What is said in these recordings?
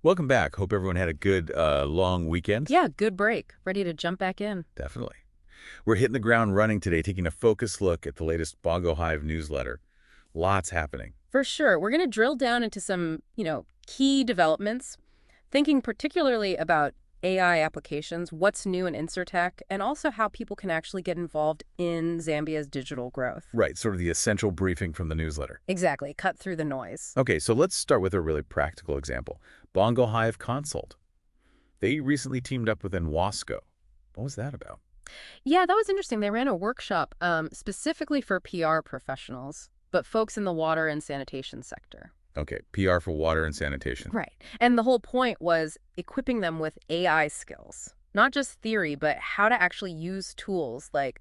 Welcome back. Hope everyone had a good long weekend. Yeah, good break. Ready to jump back in. Definitely. We're hitting the ground running today, taking a focused look at the latest BongoHive newsletter. Lots happening. For sure. We're going to drill down into some, key developments, thinking particularly about AI applications, what's new in InsurTech, and also how people can actually get involved in Zambia's digital growth. Right, sort of the essential briefing from the newsletter. Exactly. Cut through the noise. Okay, so let's start with a really practical example. BongoHive Consult. They recently teamed up with Nwasco. What was that about? Yeah, that was interesting. They ran a workshop specifically for PR professionals, but folks in the water and sanitation sector. Okay, PR for water and sanitation. Right. And the whole point was equipping them with AI skills, not just theory, but how to actually use tools like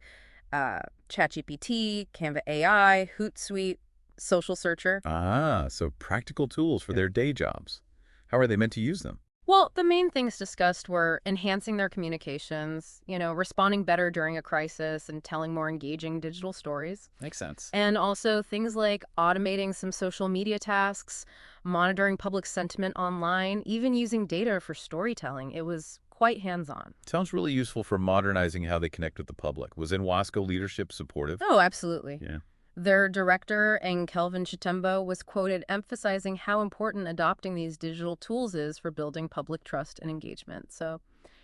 ChatGPT, Canva AI, Hootsuite, Social Searcher. Ah, so practical tools for their day jobs. How are they meant to use them? Well, the main things discussed were enhancing their communications, responding better during a crisis and telling more engaging digital stories. Makes sense. And also things like automating some social media tasks, monitoring public sentiment online, even using data for storytelling. It was quite hands-on. Sounds really useful for modernizing how they connect with the public. Was Nwasco leadership supportive? Oh, absolutely. Yeah. Their director, Kelvin Chitembo, was quoted emphasizing how important adopting these digital tools is for building public trust and engagement. So,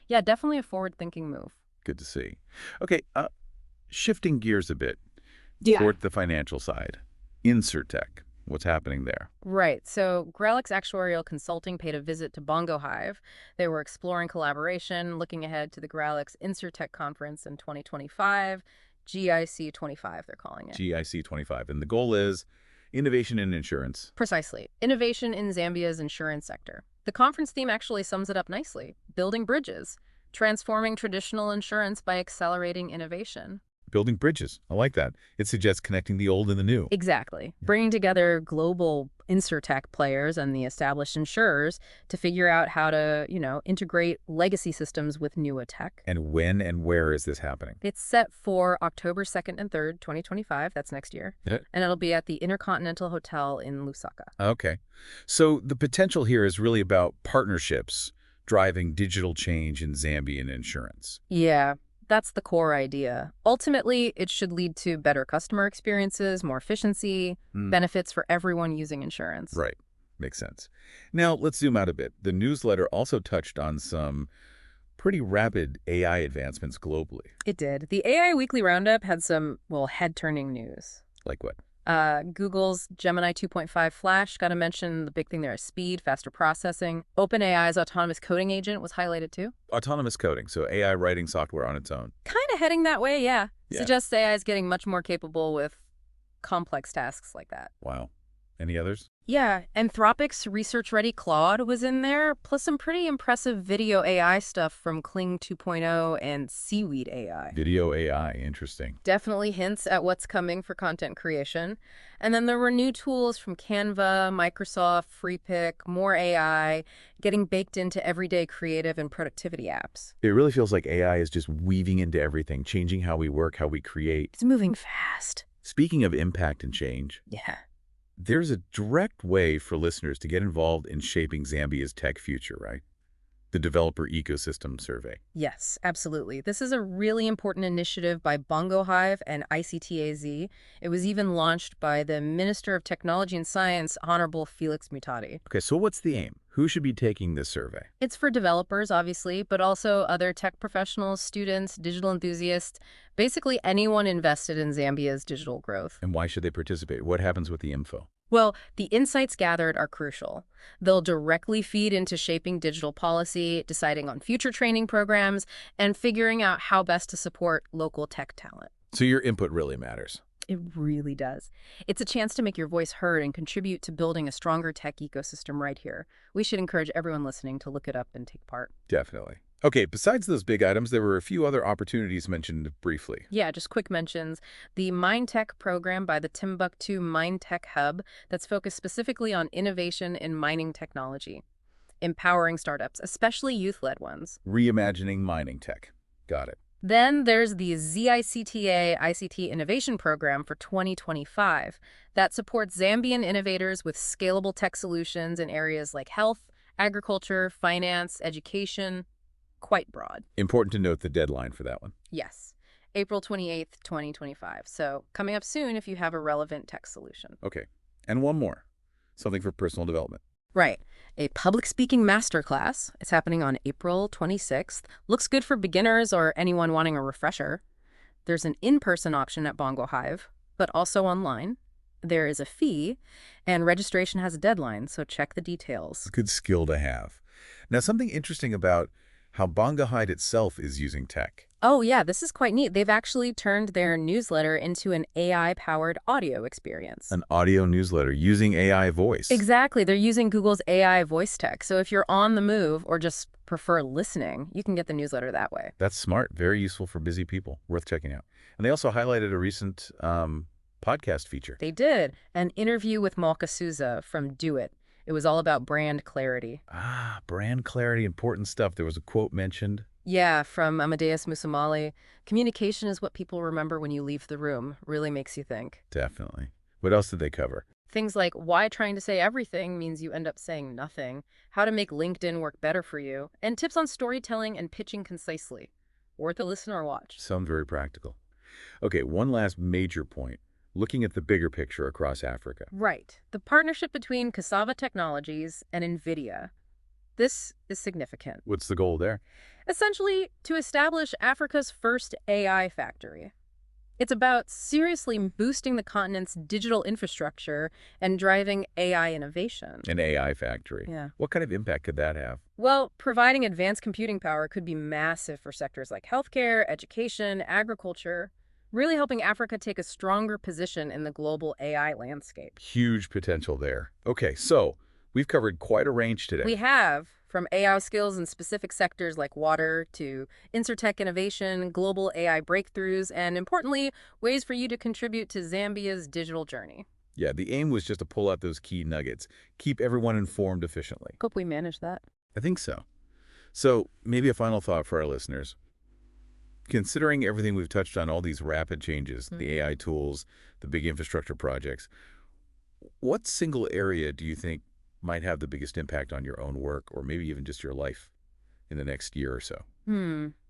yeah, definitely a forward-thinking move. Good to see. Okay, shifting gears a bit Yeah. toward the financial side. InsurTech. What's happening there? Right. So Grelix Actuarial Consulting paid a visit to BongoHive. They were exploring collaboration, looking ahead to the Grelix InsurTech conference in 2025, GIC 25, they're calling it. GIC 25. And the goal is innovation in insurance. Precisely. Innovation in Zambia's insurance sector. The conference theme actually sums it up nicely. Building bridges. Transforming traditional insurance by accelerating innovation. Building bridges. I like that. It suggests connecting the old and the new. Exactly. Bringing together global InsurTech players and the established insurers to figure out how to, integrate legacy systems with newer tech. And when and where is this happening? It's set for October 2nd and 3rd, 2025. That's next year. Yeah. And it'll be at the Intercontinental Hotel in Lusaka. Okay. So the potential here is really about partnerships driving digital change in Zambian insurance. Yeah. That's the core idea. Ultimately, it should lead to better customer experiences, more efficiency, benefits for everyone using insurance. Right. Makes sense. Now, let's zoom out a bit. The newsletter also touched on some pretty rapid AI advancements globally. It did. The AI Weekly Roundup had some, head-turning news. Like what? Google's Gemini 2.5 Flash, got to mention the big thing there is speed, faster processing. OpenAI's autonomous coding agent was highlighted too. Autonomous coding, so AI writing software on its own. Kind of heading that way, yeah. Yeah. Suggests AI is getting much more capable with complex tasks like that. Wow. Any others? Yeah, Anthropic's research-ready Claude was in there, plus some pretty impressive video AI stuff from Kling 2.0 and Seaweed AI. Video AI, interesting. Definitely hints at what's coming for content creation. And then there were new tools from Canva, Microsoft, FreePic, more AI, getting baked into everyday creative and productivity apps. It really feels like AI is just weaving into everything, changing how we work, how we create. It's moving fast. Speaking of impact and change, Yeah. there's a direct way for listeners to get involved in shaping Zambia's tech future, right? The Developer Ecosystem Survey. Yes, absolutely. This is a really important initiative by BongoHive and ICTAZ. It was even launched by the Minister of Technology and Science, Honorable Felix Mutati. Okay, so what's the aim? Who should be taking this survey? It's for developers, obviously, but also other tech professionals, students, digital enthusiasts, basically anyone invested in Zambia's digital growth. And why should they participate? What happens with the info? Well, the insights gathered are crucial. They'll directly feed into shaping digital policy, deciding on future training programs, and figuring out how best to support local tech talent. So your input really matters. It really does. It's a chance to make your voice heard and contribute to building a stronger tech ecosystem right here. We should encourage everyone listening to look it up and take part. Definitely. Okay, besides those big items, there were a few other opportunities mentioned briefly. Yeah, just quick mentions. The MineTech program by the Timbuktu MineTech Hub that's focused specifically on innovation in mining technology, empowering startups, especially youth-led ones. Reimagining mining tech. Got it. Then there's the ZICTA ICT Innovation Program for 2025 that supports Zambian innovators with scalable tech solutions in areas like health, Agriculture, finance, education, quite broad. Important to note the deadline for that one. Yes, April 28th, 2025. So coming up soon if you have a relevant tech solution. Okay. And one more. Something for personal development. Right. A public speaking masterclass is happening on April 26th. Looks good for beginners or anyone wanting a refresher. There's an in-person option at BongoHive, but also online. There is a fee, and registration has a deadline, so check the details. Good skill to have. Now, something interesting about how BongoHive itself is using tech. Oh, yeah, this is quite neat. They've actually turned their newsletter into an AI-powered audio experience. An audio newsletter using AI voice. Exactly. They're using Google's AI voice tech. So if you're on the move or just prefer listening, you can get the newsletter that way. That's smart. Very useful for busy people. Worth checking out. And they also highlighted a recent podcast feature. They did. An interview with Malka Souza from Do It. It was all about brand clarity. Ah, brand clarity, important stuff. There was a quote mentioned. Yeah, from Amadeus Musamali. Communication is what people remember when you leave the room. Really makes you think. Definitely. What else did they cover? Things like why trying to say everything means you end up saying nothing, how to make LinkedIn work better for you, and tips on storytelling and pitching concisely. Worth a listen or watch. Sound very practical. Okay, one last major point. Looking at the bigger picture across Africa. Right. The partnership between Cassava Technologies and NVIDIA. This is significant. What's the goal there? Essentially, to establish Africa's first AI factory. It's about seriously boosting the continent's digital infrastructure and driving AI innovation. An AI factory. Yeah. What kind of impact could that have? Well, providing advanced computing power could be massive for sectors like healthcare, education, agriculture, really helping Africa take a stronger position in the global AI landscape. Huge potential there. Okay, so we've covered quite a range today. We have, from AI skills in specific sectors like water to insurtech innovation, global AI breakthroughs, and importantly, ways for you to contribute to Zambia's digital journey. Yeah, the aim was just to pull out those key nuggets, keep everyone informed efficiently. Hope we managed that. I think so. So maybe a final thought for our listeners. Considering everything we've touched on, all these rapid changes, the AI tools, the big infrastructure projects, what single area do you think might have the biggest impact on your own work or maybe even just your life in the next year or so?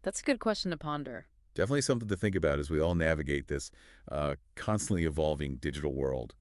That's a good question to ponder. Definitely something to think about as we all navigate this constantly evolving digital world.